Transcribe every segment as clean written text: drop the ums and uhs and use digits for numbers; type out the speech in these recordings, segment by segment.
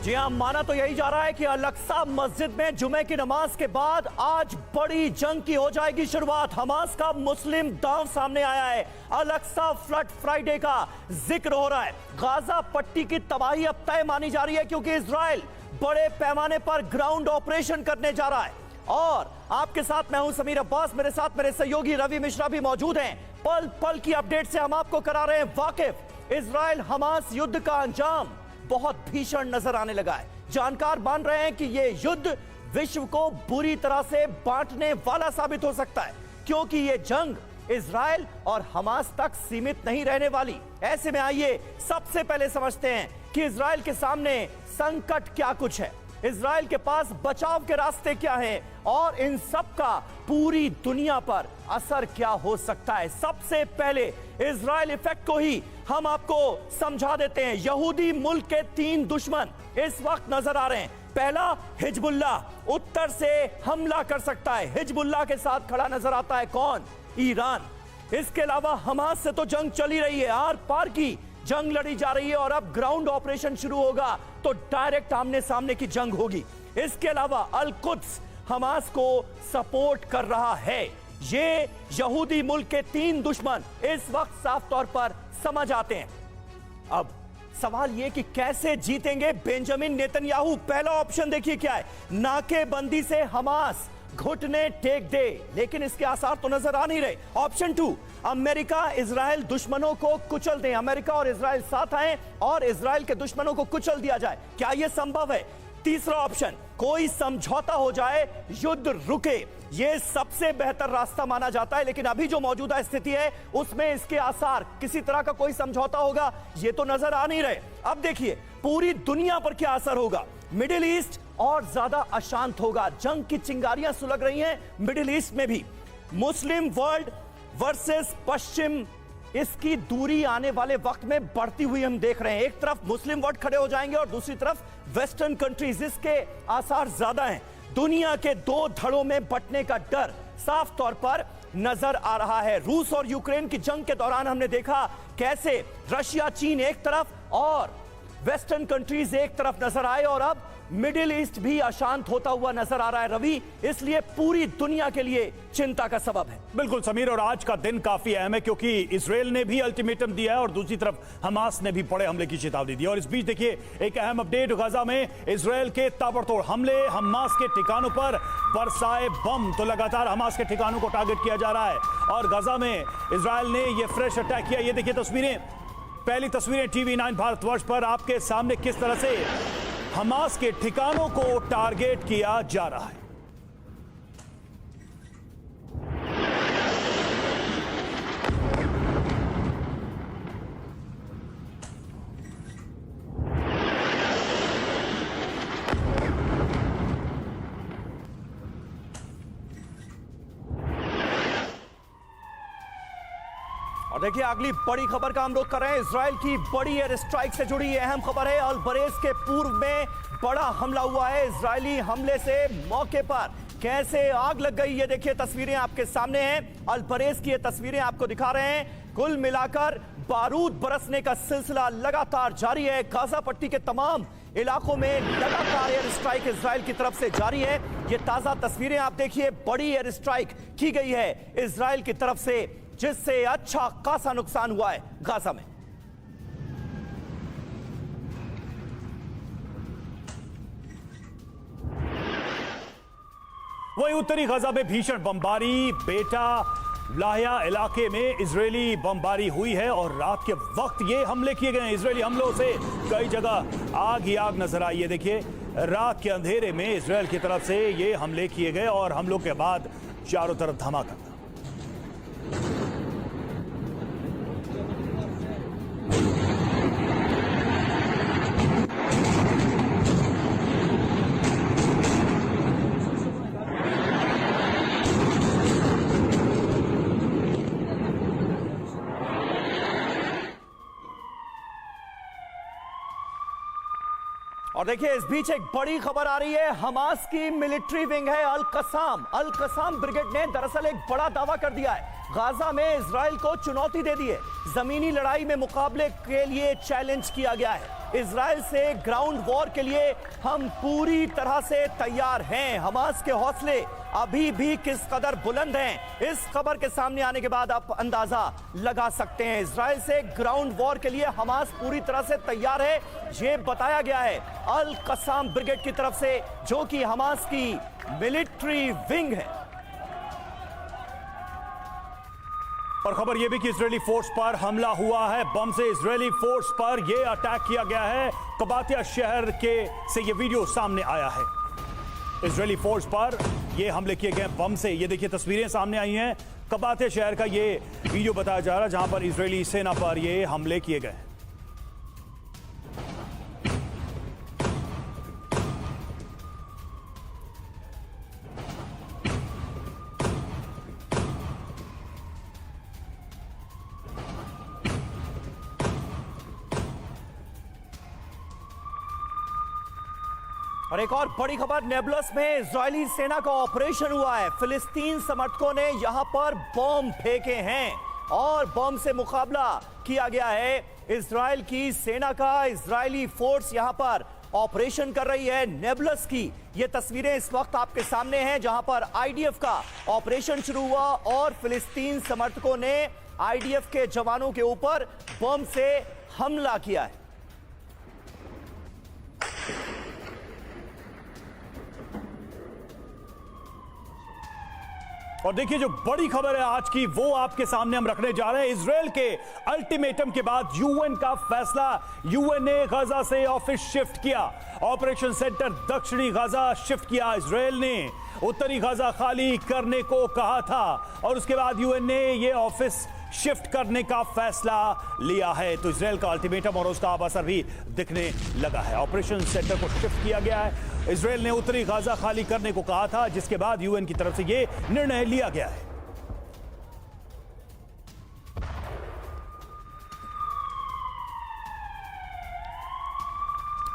जी हां, माना तो यही जा रहा है कि अल-अक्सा मस्जिद में जुमे की नमाज के बाद आज बड़ी जंग की हो जाएगी शुरुआत। हमास का मुस्लिम दांव सामने आया है। अल-अक्सा फ्लड फ्राइडे का जिक्र हो रहा है। गाजा पट्टी की तबाही अब तय मानी जा रही है क्योंकि इजराइल बड़े पैमाने पर ग्राउंड ऑपरेशन करने जा रहा है। और आपके साथ मैं हूं समीर अब्बास, मेरे साथ मेरे सहयोगी रवि मिश्रा भी मौजूद हैं। पल पल की अपडेट से हम आपको करा रहे हैं वाकिफ। इजराइल हमास युद्ध का अंजाम बहुत भीषण नजर आने लगा है। जानकार मान रहे हैं कि यह युद्ध विश्व को बुरी तरह से बांटने वाला साबित हो सकता है, क्योंकि यह जंग इजराइल और हमास तक सीमित नहीं रहने वाली। ऐसे में आइए सबसे पहले समझते हैं कि इजराइल के सामने संकट क्या कुछ है, इजराइल के पास बचाव के रास्ते क्या हैं और इन सब का पूरी दुनिया पर असर क्या हो सकता है। सबसे पहले इजराइल इफेक्ट को ही हम आपको समझा देते हैं। यहूदी मुल्क के 3 दुश्मन इस वक्त नजर आ रहे हैं। पहला, हिजबुल्लाह उत्तर से हमला कर सकता है। हिजबुल्लाह के साथ खड़ा नजर आता है कौन? ईरान। इसके अलावा हमास से तो जंग चली रही है, आर पार की जंग लड़ी जा रही है और अब ग्राउंड ऑपरेशन शुरू होगा तो डायरेक्ट आमने सामने की जंग होगी। इसके अलावा अल कुद्स हमास को सपोर्ट कर रहा है। ये यहूदी मुल्क के 3 दुश्मन इस वक्त साफ तौर पर समझ आते हैं। अब सवाल यह कि कैसे जीतेंगे बेंजामिन नेतन्याहू। पहला ऑप्शन देखिए क्या है, नाकेबंदी से हमास घुटने टेक दे, लेकिन इसके आसार तो नजर आ नहीं रहे। ऑप्शन 2, अमेरिका इजराइल दुश्मनों को कुचल दें। अमेरिका और इजराइल साथ आए और इजराइल के दुश्मनों को कुचल दिया जाए। क्या यह संभव है? तीसरा ऑप्शन, कोई समझौता हो जाए, युद्ध रुके। यह सबसे बेहतर रास्ता माना जाता है, लेकिन अभी जो मौजूदा स्थिति है उसमें इसके आसार किसी तरह का कोई समझौता होगा यह तो नजर आ नहीं रहे। अब देखिए पूरी दुनिया पर क्या असर होगा। मिडिल ईस्ट और ज्यादा अशांत होगा। जंग की चिंगारियां सुलग रही हैं मिडिल ईस्ट में भी। मुस्लिम वर्ल्ड वर्सेस पश्चिम, इसकी दूरी आने वाले वक्त में बढ़ती हुई हम देख रहे हैं। एक तरफ मुस्लिम वर्ल्ड खड़े हो जाएंगे और दूसरी तरफ वेस्टर्न कंट्रीज, इसके आसार ज्यादा हैं। दुनिया के 2 धड़ों में बंटने का डर साफ तौर पर नजर आ रहा है। रूस और यूक्रेन की जंग के दौरान हमने देखा कैसे रशिया चीन एक तरफ और वेस्टर्न कंट्रीज एक तरफ नजर आए और अब मिडिल ईस्ट भी अशांत होता हुआ नजर आ रहा है रवि, इसलिए पूरी दुनिया के लिए चिंता का सबब है। बिल्कुल समीर, और आज का दिन काफी अहम है क्योंकि इजराइल ने भी अल्टीमेटम दिया है और दूसरी तरफ हमास ने भी बड़े हमले की चेतावनी दी। और इस बीच देखिए एक अहम अपडेट, गाजा में इजराइल के ताबड़तोड़ हमले, हमास के ठिकानों पर बरसाए बम। तो लगातार हमास के ठिकानों को टारगेट किया जा रहा है और गाजा में इजराइल ने यह फ्रेश अटैक किया। ये देखिए तस्वीरें, पहली तस्वीरें TV9 भारतवर्ष पर आपके सामने, किस तरह से हमास के ठिकानों को टारगेट किया जा रहा है। और देखिए अगली बड़ी खबर का हम लोग कर रहे हैं। इजराइल की बड़ी एयर स्ट्राइक से जुड़ी अहम खबर है। अल बरेज के पूर्व में बड़ा हमला हुआ है। इजरायली हमले से मौके पर कैसे आग लग गई, ये देखिए तस्वीरें आपके सामने हैं। अल बरेज की ये तस्वीरें आपको दिखा रहे हैं। कुल मिलाकर बारूद बरसने का सिलसिला लगातार जारी है। गाजा पट्टी के तमाम इलाकों में लगातार एयर स्ट्राइक इजराइल की तरफ से जारी है। ये ताजा तस्वीरें आप देखिए, बड़ी एयर स्ट्राइक की गई है इजराइल की तरफ से, जिससे अच्छा खासा नुकसान हुआ है गाजा में। वही उत्तरी गाजा में भीषण बमबारी, बेटा लाहिया इलाके में इजरायली बमबारी हुई है और रात के वक्त ये हमले किए गए हैं। इजरायली हमलों से कई जगह आग ही आग नजर आई है। देखिए रात के अंधेरे में इजरायल की तरफ से ये हमले किए गए और हमलों के बाद चारों तरफ धमाका। और देखिए इस बीच एक बड़ी खबर आ रही है। हमास की मिलिट्री विंग है अल कसाम ब्रिगेड ने दरअसल एक बड़ा दावा कर दिया है। गाजा में इजराइल को चुनौती दे दी है। जमीनी लड़ाई में मुकाबले के लिए चैलेंज किया गया है। इजराइल से ग्राउंड वॉर के लिए हम पूरी तरह से तैयार हैं। हमास के हौसले अभी भी किस कदर बुलंद हैं, इस खबर के सामने आने के बाद आप अंदाजा लगा सकते हैं। इजराइल से ग्राउंड वॉर के लिए हमास पूरी तरह से तैयार है, ये बताया गया है अल कसाम ब्रिगेड की तरफ से, जो कि हमास की मिलिट्री विंग है। और खबर यह भी कि इजरायली फोर्स पर हमला हुआ है। बम से इजरायली फोर्स पर यह अटैक किया गया है। कबातिया शहर के से यह वीडियो सामने आया है। इजरायली फोर्स पर यह हमले किए गए बम से। ये देखिए तस्वीरें सामने आई हैं। कबातिया शहर का यह वीडियो बताया जा रहा है जहां पर इजरायली सेना पर यह हमले किए गए। और एक और बड़ी खबर, नेबलस में इजरायली सेना का ऑपरेशन हुआ है। फिलिस्तीन समर्थकों ने यहां पर बम फेंके हैं और बम से मुकाबला किया गया है। इजराइल की सेना का इजरायली फोर्स यहां पर ऑपरेशन कर रही है। नेबलस की ये तस्वीरें इस वक्त आपके सामने हैं, जहां पर आईडीएफ का ऑपरेशन शुरू हुआ और फिलिस्तीन समर्थकों ने आईडीएफ के जवानों के ऊपर बम से हमला किया है। और देखिए जो बड़ी खबर है आज की, वो आपके सामने हम रखने जा रहे हैं। इजराइल के अल्टीमेटम के बाद यूएन का फैसला। यूएन ने गाजा से ऑफिस शिफ्ट किया। ऑपरेशन सेंटर दक्षिणी गाजा शिफ्ट किया। इजराइल ने उत्तरी गाजा खाली करने को कहा था और उसके बाद यूएन ने यह ऑफिस शिफ्ट करने का फैसला लिया है। तो इजराइल का अल्टीमेटम और उसका अब असर भी दिखने लगा है। ऑपरेशन सेंटर को शिफ्ट किया गया है। इजराइल ने उत्तरी गाजा खाली करने को कहा था, जिसके बाद यूएन की तरफ से यह निर्णय लिया गया है।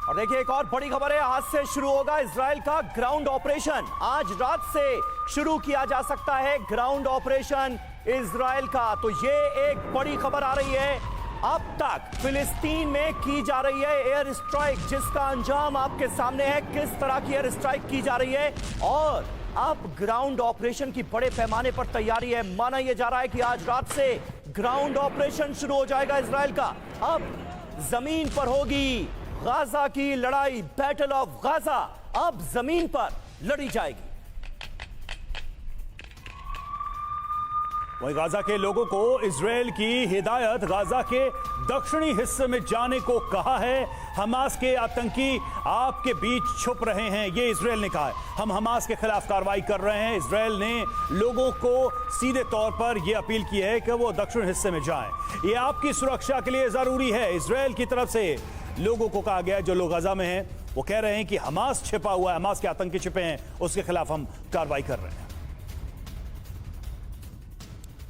और देखिए एक और बड़ी खबर है, आज से शुरू होगा इजराइल का ग्राउंड ऑपरेशन। आज रात से शुरू किया जा सकता है ग्राउंड ऑपरेशन इजराइल का। तो ये एक बड़ी खबर आ रही है। अब तक फिलिस्तीन में की जा रही है एयर स्ट्राइक, जिसका अंजाम आपके सामने है। किस तरह की एयर स्ट्राइक की जा रही है और अब ग्राउंड ऑपरेशन की बड़े पैमाने पर तैयारी है। माना यह जा रहा है कि आज रात से ग्राउंड ऑपरेशन शुरू हो जाएगा इजराइल का। अब जमीन पर होगी गाजा की लड़ाई, बैटल ऑफ गाजा अब जमीन पर लड़ी जाएगी। वहीं गाजा के लोगों को इजराइल की हिदायत गाजा के दक्षिणी हिस्से में जाने को कहा है। हमास के आतंकी आपके बीच छुप रहे हैं, ये इजराइल ने कहा है। हम हमास के खिलाफ कार्रवाई कर रहे हैं। इजराइल ने लोगों को सीधे तौर पर यह अपील की है कि वो दक्षिण हिस्से में जाएं। ये आपकी सुरक्षा के लिए जरूरी है। इजराइल की तरफ से लोगों को कहा गया है, जो लोग गाजा में हैं वो कह रहे हैं कि हमास छिपा हुआ है, हमास के आतंकी छिपे हैं, उसके खिलाफ हम कार्रवाई कर रहे हैं।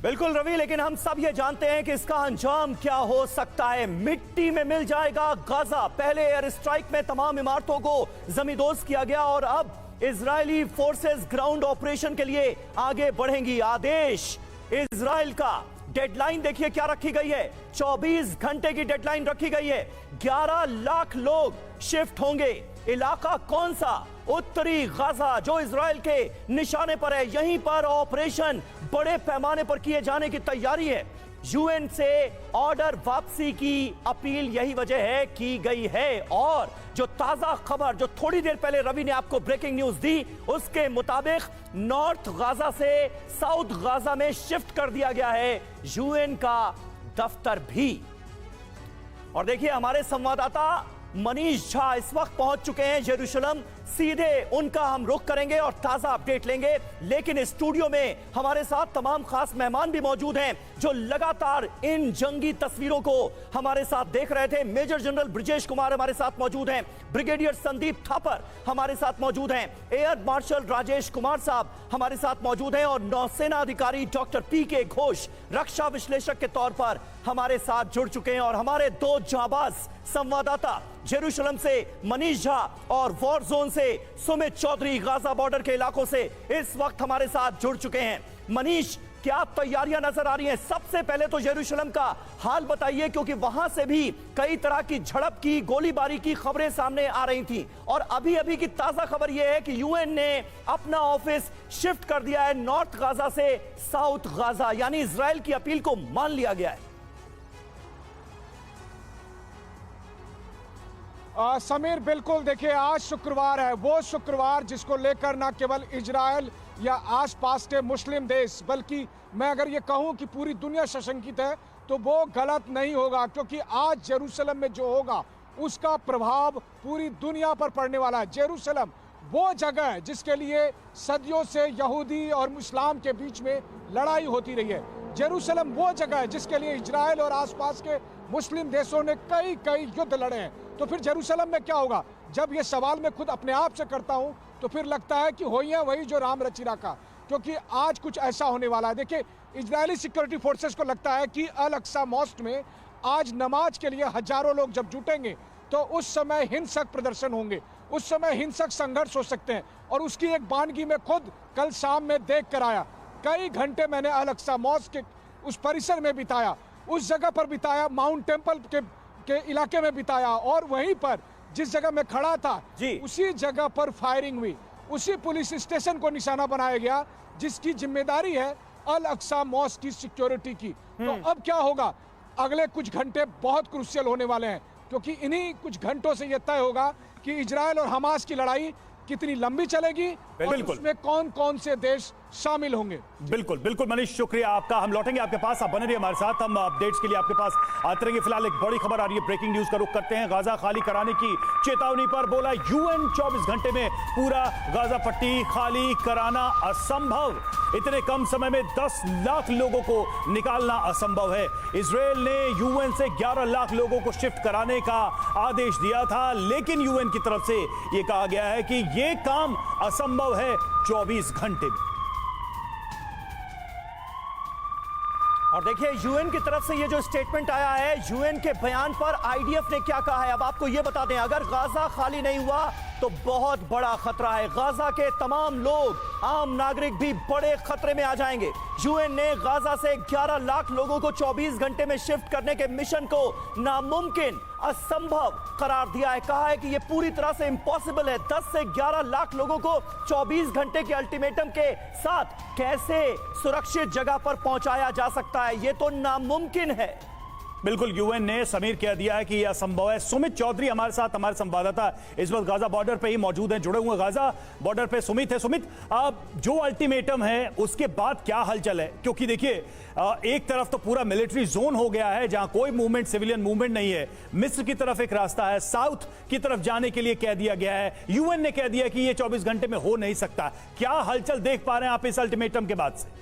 बिल्कुल रवि, लेकिन हम सब ये जानते हैं कि इसका अंजाम क्या हो सकता है। मिट्टी में मिल जाएगा गाजा। पहले एयर स्ट्राइक में तमाम इमारतों को जमींदोज किया गया और अब इजरायली फोर्सेस ग्राउंड ऑपरेशन के लिए आगे बढ़ेंगी। आदेश इजराइल का, डेडलाइन देखिए क्या रखी गई है, 24 घंटे की डेडलाइन रखी गई है। 11 लाख लोग शिफ्ट होंगे। इलाका कौन सा? उत्तरी गाजा, जो इजराइल के निशाने पर है। यहीं पर ऑपरेशन बड़े पैमाने पर किए जाने की तैयारी है। यूएन से ऑर्डर वापसी की अपील यही वजह है की गई है। और जो ताजा खबर जो थोड़ी देर पहले रवि ने आपको ब्रेकिंग न्यूज दी, उसके मुताबिक नॉर्थ गाजा से साउथ गाजा में शिफ्ट कर दिया गया है यूएन का दफ्तर भी। और देखिए हमारे संवाददाता मनीष झा इस वक्त पहुंच चुके हैं यरूशलेम। सीधे उनका हम रुख करेंगे और ताजा अपडेट लेंगे। लेकिन स्टूडियो में हमारे साथ तमाम खास मेहमान भी मौजूद हैं, जो लगातार इन जंगी तस्वीरों को हमारे साथ देख रहे थे। मेजर जनरल ब्रिजेश कुमार हमारे साथ मौजूद हैं, ब्रिगेडियर संदीप थापर हमारे साथ मौजूद हैं, एयर मार्शल राजेश कुमार साहब हमारे साथ मौजूद हैं और नौसेना अधिकारी डॉक्टर पीके घोष रक्षा विश्लेषक के तौर पर हमारे साथ जुड़ चुके हैं। और हमारे दो जांबाज संवाददाता जेरूशलेम से मनीष झा और वॉर जोन से सुमित चौधरी गाजा बॉर्डर के इलाकों से इस वक्त हमारे साथ जुड़ चुके हैं। मनीष, क्या तैयारियां नजर आ रही हैं? सबसे पहले तो यरूशलेम का हाल बताइए, क्योंकि वहां से भी कई तरह की झड़प की, गोलीबारी की खबरें सामने आ रही थी। और अभी अभी की ताजा खबर यह है कि यूएन ने अपना ऑफिस शिफ्ट कर दिया है नॉर्थ गाजा से साउथ गाजा, यानी इजराइल की अपील को मान लिया गया है। समीर, बिल्कुल देखिए, आज शुक्रवार है, वो शुक्रवार जिसको लेकर ना केवल इजराइल या आसपास के मुस्लिम देश, बल्कि मैं अगर ये कहूं कि पूरी दुनिया सशंकित है तो वो गलत नहीं होगा, क्योंकि आज जेरूसलम में जो होगा उसका प्रभाव पूरी दुनिया पर पड़ने वाला है। जेरूसलम वो जगह है जिसके लिए सदियों से यहूदी और इस्लाम के बीच में लड़ाई होती रही है। जेरूसलम वो जगह है जिसके लिए इजराइल और आसपास के मुस्लिम देशों ने कई युद्ध लड़े हैं। तो फिर जेरूसलम में क्या होगा? जब ये सवाल मैं खुद अपने आप से करता हूं तो फिर लगता है कि होई है वही जो राम रचिरा का, क्योंकि आज कुछ ऐसा होने वाला है। देखिए, इजरायली सिक्योरिटी फोर्सेस को लगता है कि अल अक्सा मॉस्क में आज नमाज के लिए हजारों लोग जब जुटेंगे तो उस समय हिंसक प्रदर्शन होंगे, उस समय हिंसक संघर्ष हो सकते हैं। और उसकी एक बानगी में खुद कल शाम में देख कर आया। कई घंटे मैंने अल अक्सा मॉस्क के उस परिसर में बिताया, उस जगह पर बिताया, माउंट टेम्पल के इलाके में बिताया, और वहीं पर जिस जगह मैं खड़ा था उसी जगह पर फायरिंग हुई। उसी पुलिस स्टेशन को निशाना बनाया गया जिसकी जिम्मेदारी है अल अक्सा मॉस्क की सिक्योरिटी की। तो अब क्या होगा? अगले कुछ घंटे बहुत क्रूशियल होने वाले हैं, क्योंकि इन्हीं कुछ घंटों से यह तय होगा कि इजराइल और हमास की लड़ाई कितनी लंबी चलेगी और उसमें कौन कौन से देश शामिल होंगे। बिल्कुल बिल्कुल मनीष, शुक्रिया आपका। हम लौटेंगे आपके पास, आप बने रहिए हमारे साथ, हम अपडेट्स के लिए आपके पास आते रहेंगे। फिलहाल एक बड़ी खबर आ रही है, ब्रेकिंग न्यूज का रुख करते हैं। गाजा खाली कराने की चेतावनी पर बोला यूएन 24 घंटे में पूरा गाजा पट्टी खाली कराना असंभव। इतने कम समय में 10 लाख लोगों को निकालना असंभव है। इजराइल ने यूएन से 11 लाख लोगों को शिफ्ट कराने का आदेश दिया था, लेकिन यूएन की तरफ से यह कहा गया है कि यह काम असंभव है 24 घंटे में। और देखिए, यूएन की तरफ से ये जो स्टेटमेंट आया है, यूएन के बयान पर आईडीएफ ने क्या कहा है, अब आपको ये बता दें। अगर गाजा खाली नहीं हुआ तो बहुत बड़ा खतरा है। गाजा के तमाम लोग, आम नागरिक भी बड़े खतरे में आ जाएंगे। यूएन ने गाजा से 11 लाख लोगों को 24 घंटे में शिफ्ट करने के मिशन को नामुमकिन, असंभव करार दिया है। कहा है कि यह पूरी तरह से इम्पॉसिबल है। 10 से 11 लाख लोगों को 24 घंटे के अल्टीमेटम के साथ कैसे सुरक्षित जगह पर पहुंचाया जा सकता है? यह तो नामुमकिन है। बिल्कुल, यूएन ने समीर कह दिया है कि यह असंभव है। सुमित चौधरी हमारे साथ, हमारे संवाददाता इस वक्त गाजा बॉर्डर पे ही मौजूद हैं, जुड़े हुए गाजा बॉर्डर पे सुमित है। सुमित, अब जो अल्टीमेटम है उसके बाद क्या हलचल है? क्योंकि देखिए, एक तरफ तो पूरा मिलिट्री जोन हो गया है जहां कोई मूवमेंट, सिविलियन मूवमेंट नहीं है। मिस्र की तरफ एक रास्ता है, साउथ की तरफ जाने के लिए कह दिया गया है। यूएन ने कह दिया कि यह 24 घंटे में हो नहीं सकता। क्या हलचल देख पा रहे हैं आप इस अल्टीमेटम के बाद से?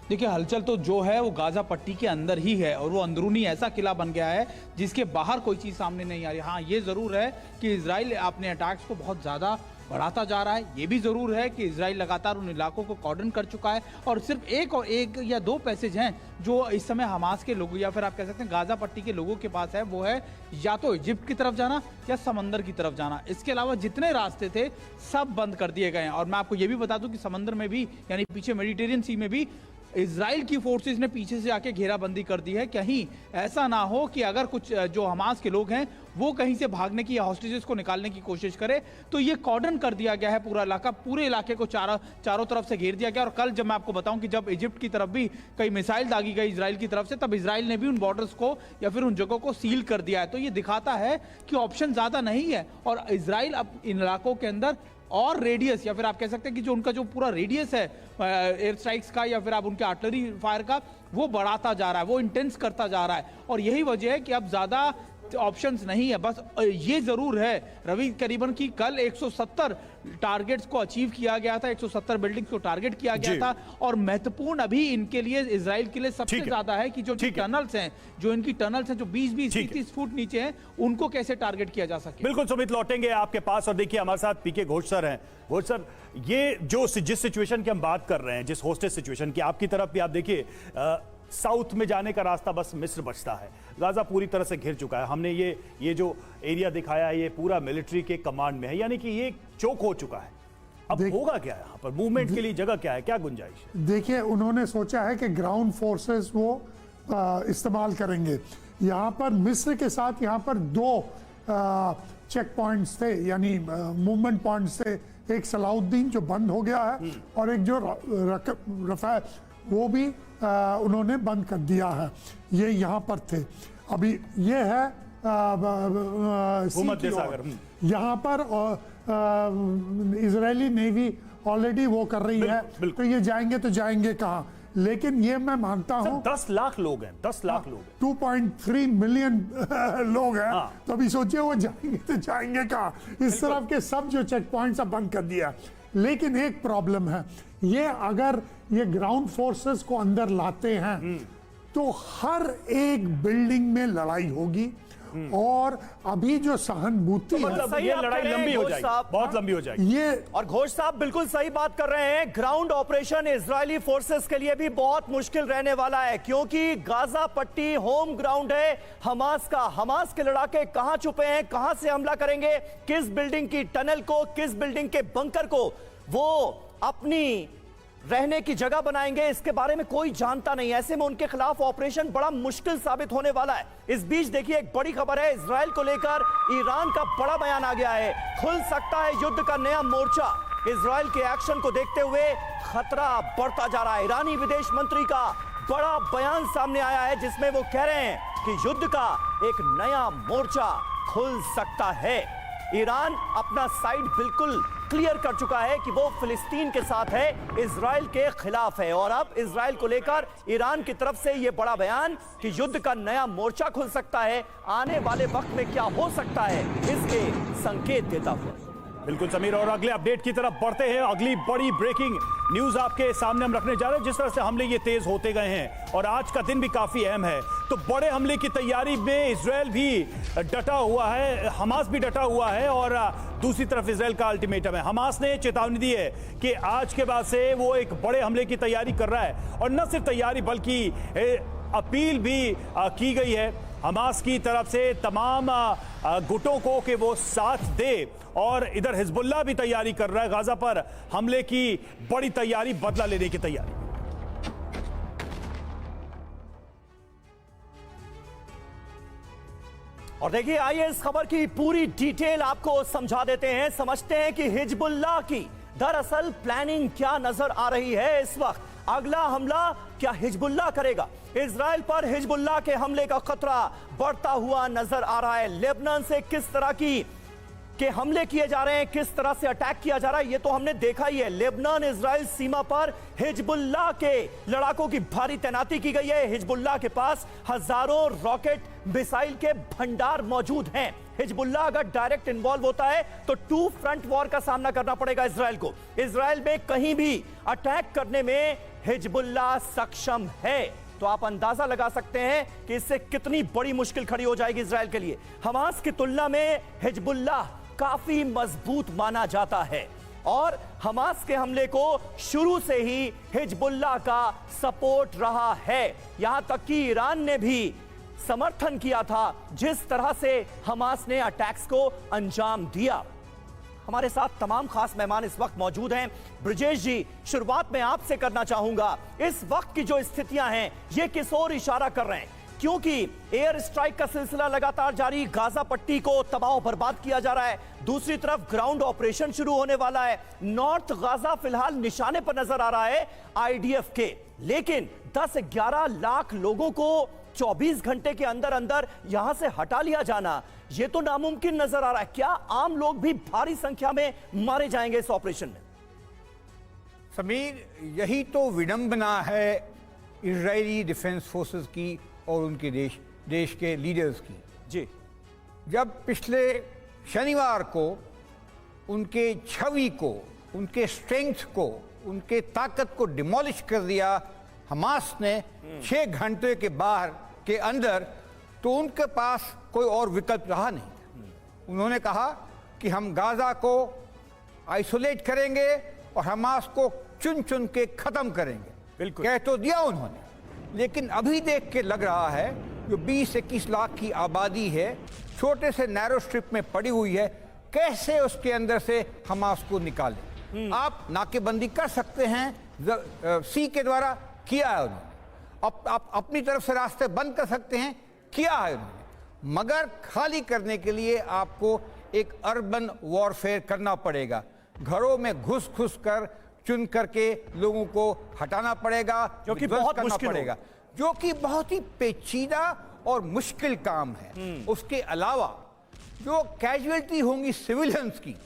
देखिए, हलचल तो जो है वो गाजा पट्टी के अंदर ही है, और वो अंदरूनी ऐसा किला बन गया है जिसके बाहर कोई चीज़ सामने नहीं आ रही। हाँ, ये ज़रूर है कि इजराइल अपने अटैक्स को बहुत ज़्यादा बढ़ाता जा रहा है। ये भी ज़रूर है कि इजराइल लगातार उन इलाकों को कॉर्डन कर चुका है, और सिर्फ एक या दो पैसेज हैं जो इस समय हमास के लोगों, या फिर आप कह सकते हैं गाजा पट्टी के लोगों के पास है। वो है या तो इजिप्ट की तरफ जाना या समंदर की तरफ जाना। इसके अलावा जितने रास्ते थे सब बंद कर दिए गए हैं। और मैं आपको ये भी बता दूं कि समंदर में भी, यानी पीछे मेडिटेरियन सी में भी, इजराइल की फोर्सेस ने पीछे से आके घेराबंदी कर दी है। कहीं ऐसा ना हो कि अगर कुछ जो हमास के लोग हैं वो कहीं से भागने की या हॉस्टेजेस को निकालने की कोशिश करे, तो ये कॉर्डन कर दिया गया है पूरा इलाका। पूरे इलाके को चारों तरफ से घेर दिया गया। और कल जब मैं आपको बताऊं कि जब इजिप्ट की तरफ भी कई मिसाइल दागी गई इजराइल की तरफ से, तब इजराइल ने भी उन बॉर्डर्स को या फिर उन जगहों को सील कर दिया है। तो ये दिखाता है कि ऑप्शन ज्यादा नहीं है, और इजराइल अब इन इलाकों के अंदर और रेडियस, या फिर आप कह सकते हैं कि जो उनका जो पूरा रेडियस है एयर स्ट्राइक्स का या फिर आप उनके आर्टिलरी फायर का, वो बढ़ाता जा रहा है, वो इंटेंस करता जा रहा है। और यही वजह है कि अब ज्यादा ऑप्शंस नहीं है। बस ये जरूर है रवि, करीबन की कल 170 टारगेट्स को अचीव किया गया था, 170 बिल्डिंग्स को टारगेट किया गया था। और महत्वपूर्ण अभी इनके लिए, इजराइल के लिए सबसे ज्यादा है कि जो टनल्स हैं, जो इनकी टनल्स हैं जो 20-20, 30 फुट नीचे हैं, उनको कैसे टारगेट किया जा सके। बिल्कुल सुमित, लौटेंगे आपके पास। और देखिए, हमारे साथ पीके घोष सर हैं। घोष सर, ये जो जिस सिचुएशन की हम बात कर रहे हैं, जिस होस्टेज सिचुएशन की, आपकी तरफ भी आप देखिए, साउथ में जाने का रास्ता बस मिस्र बचता है। गाजा पूरी तरह से घिर चुका है। हमने ये जो एरिया दिखाया है, ये पूरा मिलिट्री के कमांड में है, यानी कि ये चोक हो चुका है। अब होगा क्या यहाँ पर, मूवमेंट के लिए जगह क्या है, क्या गुंजाइश है? देखिए, उन्होंने सोचा है कि ग्राउंड फोर्सेस वो इस्तेमाल करेंगे। यहाँ पर मिस्र के साथ यहाँ पर दो चेक पॉइंट्स थे, यानी मूवमेंट पॉइंट्स थे। एक सलाउद्दीन जो बंद हो गया है और एक जो रफा वो भी उन्होंने बंद कर दिया है। ये यहाँ पर थे। अभी ये है भूमध्य सागर। यहाँ पर इजरायली नेवी ऑलरेडी वो कर रही है, तो ये जाएंगे तो जाएंगे कहाँ? लेकिन ये मैं मानता हूँ 10 लाख लोग हैं, 10 लाख लोग हैं, 2.3 मिलियन लोग हैं। हाँ। तो अभी सोचिए वो जाएंगे तो जाएंगे कहाँ? इस तरफ के सब जो चेक पॉइंट्स बंद कर दिया। लेकिन एक प्रॉब्लम है, ये अगर ये ग्राउंड फोर्सेस को अंदर लाते हैं तो हर एक बिल्डिंग में लड़ाई होगी और अभी जो सहानुभूति है, मतलब सही ये आप लड़ाई कह रहे हैं, लंबी हो घोष जाएगी, साहब। बहुत लंबी हो जाएगी। ये और घोष साहब बिल्कुल सही बात कर रहे हैं। ग्राउंड ऑपरेशन इजरायली फोर्सेस के लिए भी बहुत मुश्किल रहने वाला है, क्योंकि गाजा पट्टी होम ग्राउंड है हमास का। हमास के लड़ाके कहां छुपे हैं, कहां से हमला करेंगे, किस बिल्डिंग की टनल को, किस बिल्डिंग के बंकर को वो अपनी रहने की जगह बनाएंगे, इसके बारे में कोई जानता नहीं। ऐसे में उनके खिलाफ ऑपरेशन बड़ा मुश्किल साबित होने वाला है। इस बीच देखिए, एक बड़ी खबर है, इजराइल को लेकर ईरान का बड़ा बयान आ गया है। खुल सकता है युद्ध का नया मोर्चा। इजराइल के एक्शन को देखते हुए खतरा बढ़ता जा रहा है। ईरानी विदेश मंत्री का बड़ा बयान सामने आया है, जिसमें वो कह रहे हैं कि युद्ध का एक नया मोर्चा खुल सकता है। ईरान अपना साइड बिल्कुल क्लियर कर चुका है कि वो फिलिस्तीन के साथ है, इजराइल के खिलाफ है। और अब इजराइल को लेकर ईरान की तरफ से यह बड़ा बयान कि युद्ध का नया मोर्चा खुल सकता है, आने वाले वक्त में क्या हो सकता है, इसके संकेत देता हुआ। बिल्कुल समीर, और अगले अपडेट की तरफ बढ़ते हैं। अगली बड़ी ब्रेकिंग न्यूज आपके सामने हम रखने जा रहे हैं। जिस तरह से हमले ये तेज होते गए हैं और आज का दिन भी काफी अहम है, तो बड़े हमले की तैयारी में इजराइल भी डटा हुआ है, हमास भी डटा हुआ है और दूसरी तरफ इजराइल का अल्टीमेटम है। हमास ने चेतावनी दी है कि आज के बाद से वो एक बड़े हमले की तैयारी कर रहा है, और न सिर्फ तैयारी बल्कि अपील भी की गई है हमास की तरफ से तमाम गुटों को कि वो साथ दे। और इधर हिजबुल्लाह भी तैयारी कर रहा है, गाजा पर हमले की बड़ी तैयारी, बदला लेने की तैयारी। और देखिए, आइए इस खबर की पूरी डिटेल आपको समझा देते हैं। समझते हैं कि हिजबुल्लाह की दरअसल प्लानिंग क्या नजर आ रही है इस वक्त। अगला हमला क्या हिजबुल्लाह करेगा? इजराइल पर हिजबुल्लाह के हमले का खतरा बढ़ता हुआ नजर आ रहा है। लेबनान से किस तरह के हमले किए जा रहे हैं, किस तरह से अटैक किया जा रहा है, ये तो हमने देखा ही है। लेबनान इजराइल सीमा पर हिजबुल्लाह के लड़ाकों की भारी तैनाती की गई है। हिजबुल्लाह के पास हजारों रॉकेट मिसाइल के भंडार मौजूद हैं। हिजबुल्लाह अगर डायरेक्ट इन्वॉल्व होता है तो 2 फ्रंट वॉर का सामना करना पड़ेगा इजराइल को। इजराइल में कहीं भी अटैक करने में हिजबुल्लाह सक्षम है, तो आप अंदाजा लगा सकते हैं कि इससे कितनी बड़ी मुश्किल खड़ी हो जाएगी इजराइल के लिए। हमास की तुलना में हिजबुल्लाह काफी मजबूत माना जाता है और हमास के हमले को शुरू से ही हिजबुल्लाह का सपोर्ट रहा है। यहां तक कि ईरान ने भी समर्थन किया था जिस तरह से हमास ने अटैक्स को अंजाम दिया। हमारे साथ तमाम खास मेहमान इस वक्त मौजूद हैं। ब्रजेश जी, शुरुआत में आपसे करना चाहूंगा, इस वक्त की जो स्थितियां हैं ये किस ओर इशारा कर रहे हैं? क्योंकि एयर स्ट्राइक का सिलसिला लगातार जारी, गाजा पट्टी को तबाह बर्बाद किया जा रहा है, दूसरी तरफ ग्राउंड ऑपरेशन शुरू होने वाला है। नॉर्थ गाजा फिलहाल निशाने पर नजर आ रहा है आईडीएफ के, लेकिन 10-11 लाख लोगों को 24 घंटे के अंदर अंदर यहां से हटा लिया जाना, यह तो नामुमकिन नजर आ रहा है। क्या आम लोग भी भारी संख्या में मारे जाएंगे इस ऑपरेशन में? समीर, यही तो विडंबना है इजरायली डिफेंस फोर्सेस की और उनके देश के लीडर्स की। जी, जब पिछले शनिवार को उनके छवि को, उनके स्ट्रेंथ को, उनके ताकत को डिमोलिश कर दिया हमास ने 6 घंटे के बाहर के अंदर, तो उनके पास कोई और विकल्प रहा नहीं। उन्होंने कहा कि हम गाजा को आइसोलेट करेंगे और हमास को चुन चुन के खत्म करेंगे। बिल्कुल कह तो दिया उन्होंने, लेकिन अभी देख के लग रहा है जो 20-21 लाख की आबादी है, छोटे से नैरो स्ट्रिप में पड़ी हुई है, कैसे उसके अंदर से हमास को निकालें। आप नाकेबंदी कर सकते हैं, सी के द्वारा किया है उन्होंने। आप अपनी तरफ से रास्ते बंद कर सकते हैं, किया है उन्होंने, मगर खाली करने के लिए आपको एक अर्बन वॉरफेयर करना पड़ेगा। घरों में घुस कर चुन करके लोगों को हटाना पड़ेगा, जो कि विध्वंस बहुत करना मुश्किल पड़ेगा, जो कि बहुत ही पेचीदा और मुश्किल काम है। उसके अलावा जो कैजुअलिटी होंगी सिविलियंस की,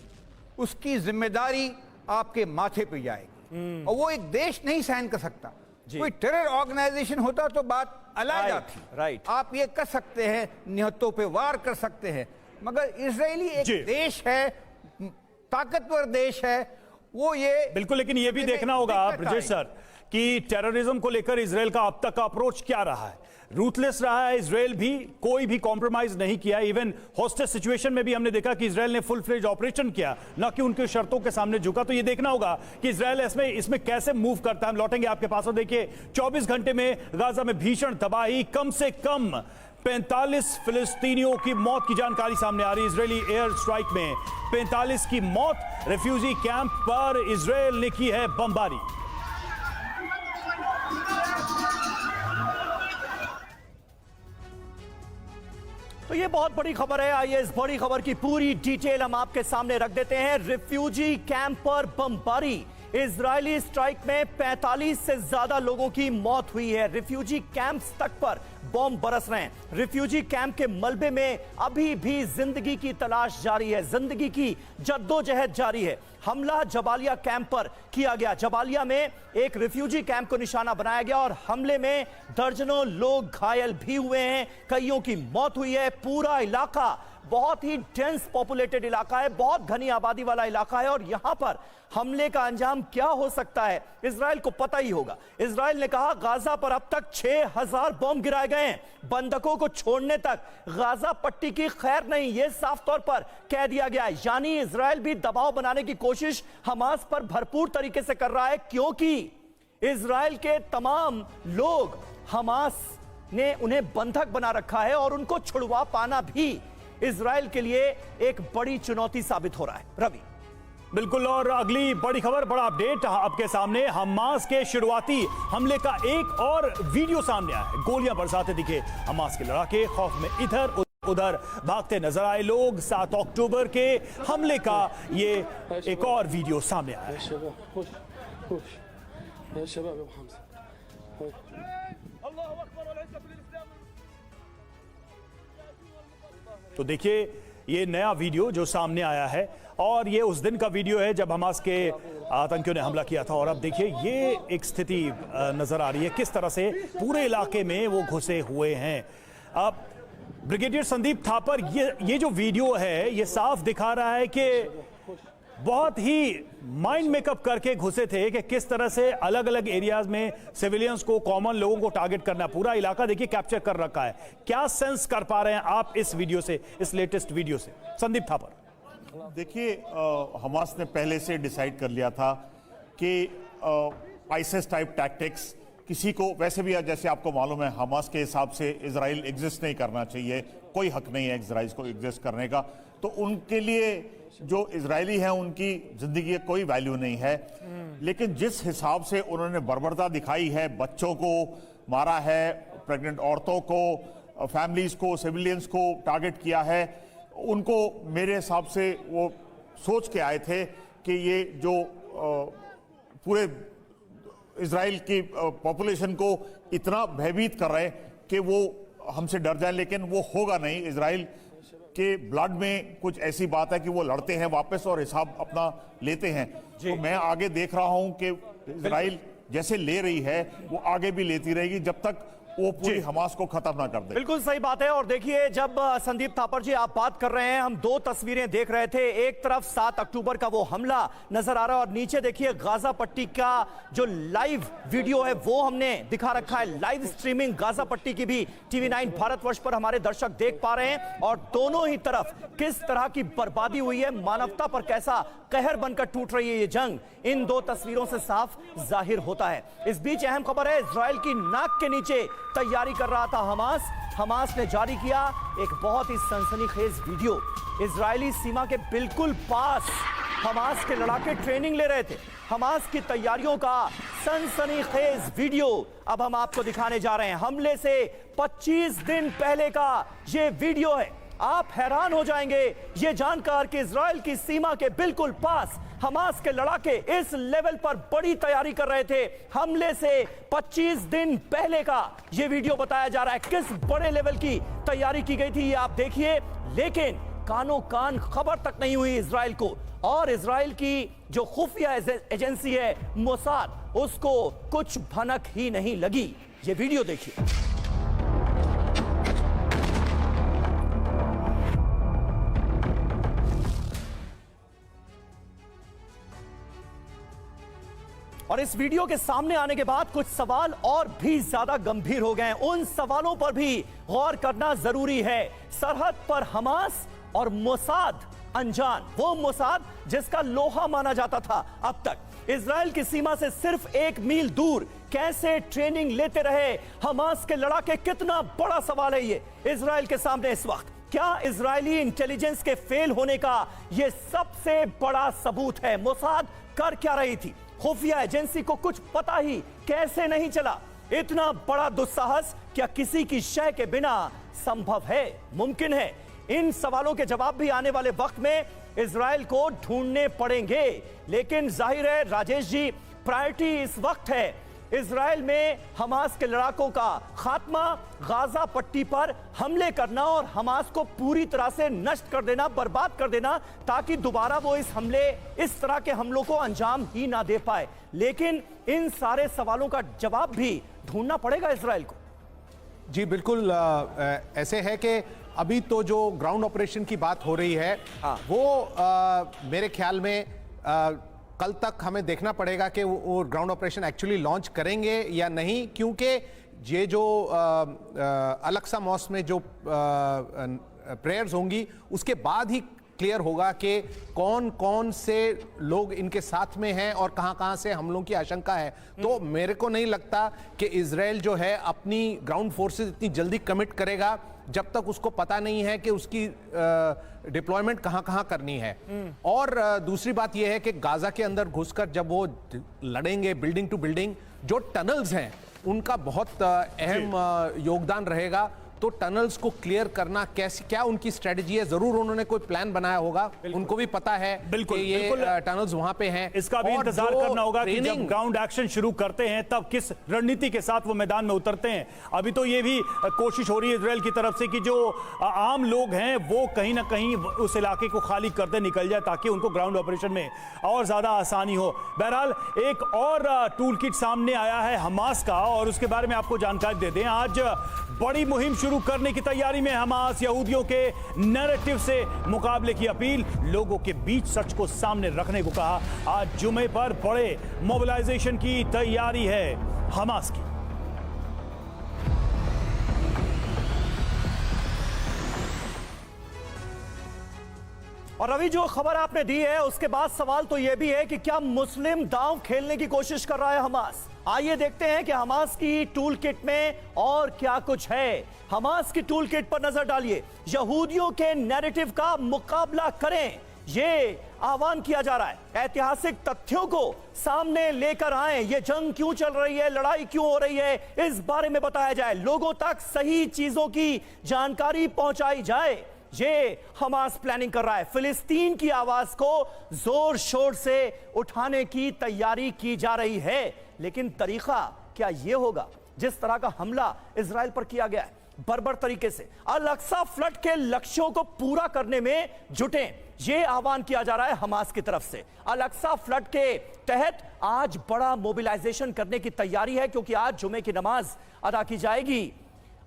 उसकी जिम्मेदारी आपके माथे पे जाएगी, और वो एक देश नहीं सहन कर सकता। कोई टेरर ऑर्गेनाइजेशन होता तो बात अलग थी, राइट। आप ये कर सकते हैं, निहत्तों पे वार कर सकते हैं, मगर इजरायली एक देश है, ताकतवर देश है, वो ये बिल्कुल। लेकिन ये भी देखना होगा ब्रजेश सर कि टेररिज्म को लेकर इजराइल का अब तक का अप्रोच क्या रहा है। रूथलेस रहा है इजराइल भी, कोई भी कॉम्प्रोमाइज नहीं किया। इवन हॉस्टेज सिचुएशन में भी हमने देखा कि इजराइल ने फुल फ्लेज ऑपरेशन किया, ना कि उनकी शर्तों के सामने झुका। तो ये देखना होगा कि इजराइल इसमें कैसे मूव करता है। हम लौटेंगे आपके पास। और देखिए 24 घंटे में गाजा में भीषण तबाही, कम से कम 45 फिलिस्तीनियों की मौत की जानकारी सामने आ रही है। इजरायली एयर स्ट्राइक में 45 की मौत। रेफ्यूजी कैंप पर इजराइल ने की है बमबारी। तो ये बहुत बड़ी खबर है। आइए इस बड़ी खबर की पूरी डिटेल हम आपके सामने रख देते हैं। रिफ्यूजी कैंप पर बमबारी। इजरायली स्ट्राइक में 45 से ज्यादा लोगों की मौत हुई है। रिफ्यूजी कैंप्स तक पर बॉम्ब बरस रहे हैं। रिफ्यूजी कैंप के मलबे में अभी भी जिंदगी की तलाश जारी है, जिंदगी की जद्दोजहद जारी है। हमला जबालिया कैंप पर किया गया। जबालिया में एक रिफ्यूजी कैंप को निशाना बनाया गया और हमले में दर्जनों लोग घायल भी हुए हैं, कईयों की मौत हुई है। पूरा इलाका बहुत ही डेंस पॉपुलेटेड इलाका है, बहुत घनी आबादी वाला इलाका है, और यहां पर हमले का अंजाम क्या हो सकता है इजराइल को पता ही होगा। इजराइल ने कहा गाजा पर अब तक 6000 बॉम्ब गिराए गए हैं। बंधकों को छोड़ने तक गाजा पट्टी की खैर नहीं, यह साफ तौर पर कह दिया गया है। यानी इजराइल भी दबाव बनाने की कोशिश हमास पर भरपूर तरीके से कर रहा है, क्योंकि इजराइल के तमाम लोग हमास ने उन्हें बंधक बना रखा है और उनको छुड़वा पाना भी इजराइल के लिए एक बड़ी चुनौती साबित हो रहा है। रवि। बिल्कुल। और अगली बड़ी खबर, बड़ा अपडेट आपके सामने। हमास के शुरुआती हमले का एक और वीडियो सामने आया है। गोलियां बरसाते दिखे हमास के लड़ाके, खौफ में इधर उधर भागते नजर आए लोग। 7 अक्टूबर के हमले का ये एक और वीडियो सामने आया है। तो देखिए ये नया वीडियो जो सामने आया है, और ये उस दिन का वीडियो है जब हमास के आतंकियों ने हमला किया था। और अब देखिए ये एक स्थिति नजर आ रही है, किस तरह से पूरे इलाके में वो घुसे हुए हैं। अब ब्रिगेडियर संदीप थापर, ये जो वीडियो है ये साफ दिखा रहा है कि बहुत ही माइंड मेकअप करके घुसे थे कि किस तरह से अलग अलग एरियाज में सिविलियंस को, कॉमन लोगों को टारगेट करना। पूरा इलाका देखिए कैप्चर कर रखा है। क्या सेंस कर पा रहे हैं आप इस वीडियो से, इस लेटेस्ट वीडियो से? संदीप थापर। देखिए हमास ने पहले से डिसाइड कर लिया था कि आईएसआईएस टाइप टैक्टिक्स किसी को, वैसे भी जैसे आपको मालूम है हमास के हिसाब से इजराइल एग्जिस्ट नहीं करना चाहिए, कोई हक नहीं है इजराइल को एग्जिस्ट करने का। तो उनके लिए जो इजरायली हैं उनकी जिंदगी की कोई वैल्यू नहीं है। लेकिन जिस हिसाब से उन्होंने बर्बरता दिखाई है, बच्चों को मारा है, प्रेग्नेंट औरतों को, फैमिलीज को, सिविलियंस को टारगेट किया है, उनको मेरे हिसाब से वो सोच के आए थे कि ये जो पूरे इजराइल की पॉपुलेशन को इतना भयभीत कर रहे हैं कि वो हमसे डर जाए, लेकिन वो होगा नहीं। इजराइल के ब्लड में कुछ ऐसी बात है कि वो लड़ते हैं वापस और हिसाब अपना लेते हैं। तो मैं आगे देख रहा हूं कि इजराइल जैसे ले रही है वो आगे भी लेती रहेगी जब तक वो पूरी हमास को खत्म ना कर दे। बिल्कुल सही बात है। और देखिए जब संदीप थापर जी आप बात कर रहे हैं, हम दो तस्वीरें देख रहे थे। एक तरफ 7 अक्टूबर का वो हमला नजर आ रहा है और नीचे देखिए गाजा पट्टी का जो लाइव वीडियो है वो हमने दिखा रखा है। लाइव स्ट्रीमिंग गाजा पट्टी की भी TV9 भारतवर्ष पर हमारे दर्शक देख पा रहे हैं, और दोनों ही तरफ किस तरह की बर्बादी हुई है, मानवता पर कैसा कहर बनकर टूट रही है ये जंग, इन दो तस्वीरों से साफ जाहिर होता है। इस बीच अहम खबर है, इजराइल की नाक के नीचे तैयारी कर रहा था हमास ने जारी किया एक बहुत ही सनसनीखेज वीडियो। इजरायली सीमा के बिल्कुल पास हमास के लड़ाके ट्रेनिंग ले रहे थे। हमास की तैयारियों का सनसनीखेज वीडियो अब हम आपको दिखाने जा रहे हैं। हमले से 25 दिन पहले का यह वीडियो है। आप हैरान हो जाएंगे यह जानकर कि इजराइल की सीमा के बिल्कुल पास हमास के लड़ाके इस लेवल पर बड़ी तैयारी कर रहे थे। हमले से 25 दिन पहले का यह वीडियो बताया जा रहा है। किस बड़े लेवल की तैयारी की गई थी ये आप देखिए, लेकिन कानों कान खबर तक नहीं हुई इजराइल को। और इजराइल की जो खुफिया एजेंसी है मोसाद, उसको कुछ भनक ही नहीं लगी। ये वीडियो देखिए। और इस वीडियो के सामने आने के बाद कुछ सवाल और भी ज्यादा गंभीर हो गए हैं। उन सवालों पर भी गौर करना जरूरी है। सरहद पर हमास और मोसाद अनजान, वो मोसाद जिसका लोहा माना जाता था अब तक, इजराइल की सीमा से सिर्फ 1 मील दूर कैसे ट्रेनिंग लेते रहे हमास के लड़ाके। कितना बड़ा सवाल है ये इजराइल के सामने इस वक्त। क्या इजरायली इंटेलिजेंस के फेल होने का यह सबसे बड़ा सबूत है? मोसाद कर क्या रही थी? खुफिया एजेंसी को कुछ पता ही कैसे नहीं चला? इतना बड़ा दुस्साहस क्या किसी की शय के बिना संभव है, मुमकिन है? इन सवालों के जवाब भी आने वाले वक्त में इजराइल को ढूंढने पड़ेंगे। लेकिन जाहिर है राजेश जी, प्रायोरिटी इस वक्त है इजराइल में हमास के लड़ाकों का खात्मा, गाजा पट्टी पर हमले करना और हमास को पूरी तरह से नष्ट कर देना, बर्बाद कर देना, ताकि दोबारा वो इस तरह के हमलों को अंजाम ही ना दे पाए। लेकिन इन सारे सवालों का जवाब भी ढूंढना पड़ेगा इजराइल को। जी बिल्कुल, ऐसे है कि अभी तो जो ग्राउंड ऑपरेशन की बात हो रही है वो मेरे ख्याल में कल तक हमें देखना पड़ेगा कि वो ग्राउंड ऑपरेशन एक्चुअली लॉन्च करेंगे या नहीं, क्योंकि ये जो अल-अक्सा मॉस्क में जो प्रेयर्स होंगी उसके बाद ही क्लियर होगा कि कौन कौन से लोग इनके साथ में हैं और कहां कहां से हमलों की आशंका है। तो मेरे को नहीं लगता कि इजराइल जो है अपनी ग्राउंड फोर्सेस इतनी जल्दी कमिट करेगा जब तक उसको पता नहीं है कि उसकी डिप्लॉयमेंट कहां कहां करनी है। और दूसरी बात यह है कि गाजा के अंदर घुसकर जब वो लड़ेंगे बिल्डिंग टू बिल्डिंग, जो टनल्स हैं उनका बहुत अहम योगदान रहेगा। तो टनल्स को क्लियर करना कैसे, क्या उनकी स्ट्रेटजी है? जरूर उन्होंने कोई प्लान बनाया होगा, उनको भी पता है कि ये टनल्स वहां पे हैं। इसका भी इंतजार करना होगा कि जब ग्राउंड एक्शन शुरू करते हैं तब किस रणनीति के साथ वो मैदान में उतरते हैं। अभी तो ये भी कोशिश हो रही है इजराइल की तरफ से कि जो आम लोग हैं वो कहीं ना कहीं उस इलाके को खाली करते निकल जाए ताकि उनको ग्राउंड ऑपरेशन में और ज्यादा आसानी हो। बहरहाल एक और टूल किट सामने आया है हमास का, और उसके बारे में आपको जानकारी दे दें। आज बड़ी मुहिम शुरू करने की तैयारी में हमास। यहूदियों के नैरेटिव से मुकाबले की अपील, लोगों के बीच सच को सामने रखने को कहा। आज जुमे पर बड़े मोबिलाइजेशन की तैयारी है हमास की। और अभी जो खबर आपने दी है उसके बाद सवाल तो यह भी है कि क्या मुस्लिम दांव खेलने की कोशिश कर रहा है हमास? आइए देखते हैं कि हमास की टूल किट में और क्या कुछ है। हमास की टूल किट पर नजर डालिए। यहूदियों के नैरेटिव का मुकाबला करें, ये आह्वान किया जा रहा है। ऐतिहासिक तथ्यों को सामने लेकर आए, ये जंग क्यों चल रही है, लड़ाई क्यों हो रही है, इस बारे में बताया जाए, लोगों तक सही चीजों की जानकारी पहुंचाई जाए। ये हमास प्लानिंग कर रहा है। फिलिस्तीन की आवाज को जोर शोर से उठाने की तैयारी की जा रही है। लेकिन तरीका क्या यह होगा जिस तरह का हमला इजराइल पर किया गया है बर्बर तरीके से? अल-अक्सा फ्लड के लक्ष्यों को पूरा करने में जुटें, यह आह्वान किया जा रहा है हमास की तरफ से। अल-अक्सा फ्लड के तहत आज बड़ा मोबिलाइजेशन करने की तैयारी है, क्योंकि आज जुमे की नमाज अदा की जाएगी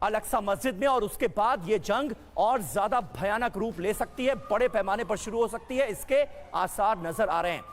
अल-अक्सा मस्जिद में, और उसके बाद यह जंग और ज्यादा भयानक रूप ले सकती है, बड़े पैमाने पर शुरू हो सकती है। इसके आसार नजर आ रहे हैं।